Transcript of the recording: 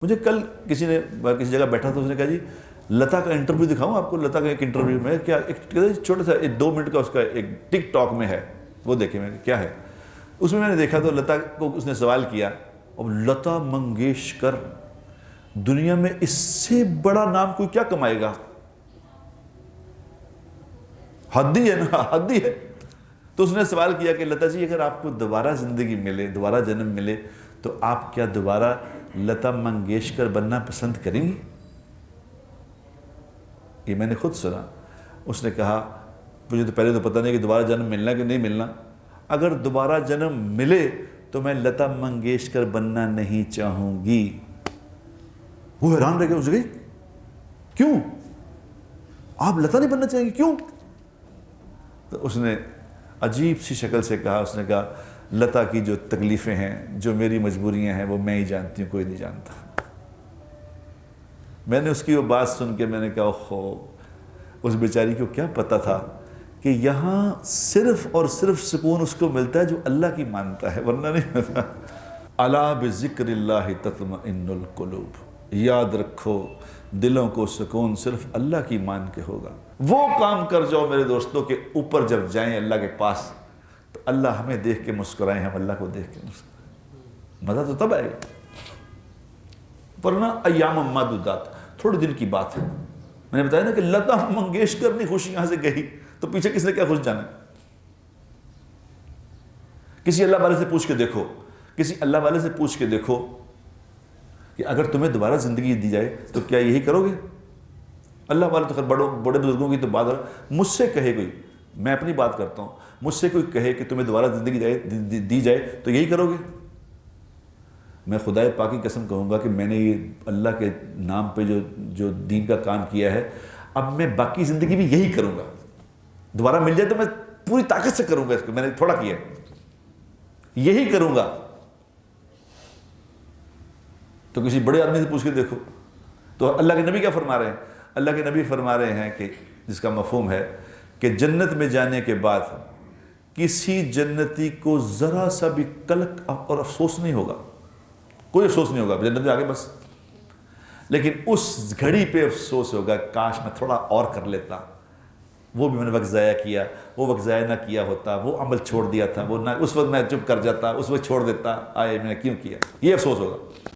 مجھے کل کسی کسی جگہ بیٹھا تھا، اس نے کہا جی لتا کا انٹرویو دکھاؤں آپ کو، لتا کا ایک انٹرویو میں کیا ایک چھوٹا سا 2 منٹ کا اس کا ایک ٹک ٹاک میں ہے، وہ دیکھیں میں کیا ہے اس میں نے دیکھا تو لتا کو اس نے سوال کیا، اب لتا منگیشکر دنیا میں اس سے بڑا نام کوئی کیا کمائے گا، حد ہی ہے نا، حد ہی ہے۔ تو اس نے سوال کیا کہ لتا جی اگر آپ کو دوبارہ زندگی ملے، دوبارہ جنم ملے تو آپ کیا دوبارہ لتا منگیشکر بننا پسند کریں گی؟ یہ میں نے خود سنا۔ اس نے کہا مجھے تو پہلے تو پتہ نہیں کہ دوبارہ جنم ملنا کہ نہیں ملنا، اگر دوبارہ جنم ملے تو میں لتا منگیشکر بننا نہیں چاہوں گی۔ وہ حیران رہ گیا، اس گئی کیوں آپ لتا نہیں بننا چاہیں گے، کیوں؟ تو اس نے عجیب سی شکل سے کہا، اس نے کہا لتا کی جو تکلیفیں ہیں، جو میری مجبوریاں ہیں، وہ میں ہی جانتی ہوں، کوئی نہیں جانتا۔ میں نے اس کی وہ بات سن کے میں نے کہا اوہو، اس بیچاری کو کیا پتا تھا کہ یہاں صرف اور صرف سکون اس کو ملتا ہے جو اللہ کی مانتا ہے، ورنہ نہیں ملتا۔ الا بذکر اللہ تطمئن القلوب، یاد رکھو دلوں کو سکون صرف اللہ کی مان کے ہوگا۔ وہ کام کر جاؤ میرے دوستوں کے اوپر جب جائیں اللہ کے پاس تو اللہ ہمیں دیکھ کے مسکرائیں، ہم اللہ کو دیکھ کے مسکرائیں، مزہ تو تب آئے گا۔ ورنہ ایام معدودات، تھوڑے دن کی بات ہے۔ میں نے بتایا نا کہ لتا منگیشکر نے خوشی یہاں سے گئی تو پیچھے کس نے کیا خوش جانا ہے؟ کسی اللہ والے سے پوچھ کے دیکھو، کسی اللہ والے سے پوچھ کے دیکھو کہ اگر تمہیں دوبارہ زندگی دی جائے تو کیا یہی کرو گے؟ اللہ والے تو خیر بڑے بزرگوں کی تو بات ہے، مجھ سے کہے کوئی، میں اپنی بات کرتا ہوں، مجھ سے کوئی کہے کہ تمہیں دوبارہ زندگی دی جائے تو یہی کرو گے؟ میں خدائے پاک کی قسم کہوں گا کہ میں نے یہ اللہ کے نام پہ جو دین کا کام کیا ہے، اب میں باقی زندگی بھی یہی کروں گا۔ دوبارہ مل جائے تو میں پوری طاقت سے کروں گا اس کو، میں نے تھوڑا کیا ہے، یہی کروں گا۔ تو کسی بڑے آدمی سے پوچھ کے دیکھو تو اللہ کے نبی کیا فرما رہے ہیں؟ اللہ کے نبی فرما رہے ہیں کہ جس کا مفہوم ہے کہ جنت میں جانے کے بعد کسی جنتی کو ذرا سا بھی قلق اور افسوس نہیں ہوگا، کوئی افسوس نہیں ہوگا، جنت میں آگے بس، لیکن اس گھڑی پہ افسوس ہوگا کاش میں تھوڑا اور کر لیتا، وہ بھی میں نے وقت ضائع کیا، وہ وقت ضائع نہ کیا ہوتا، وہ عمل چھوڑ دیا تھا، وہ نہ اس وقت میں چپ کر جاتا، اس وقت چھوڑ دیتا، آئے میں نے کیوں کیا، یہ افسوس ہوگا۔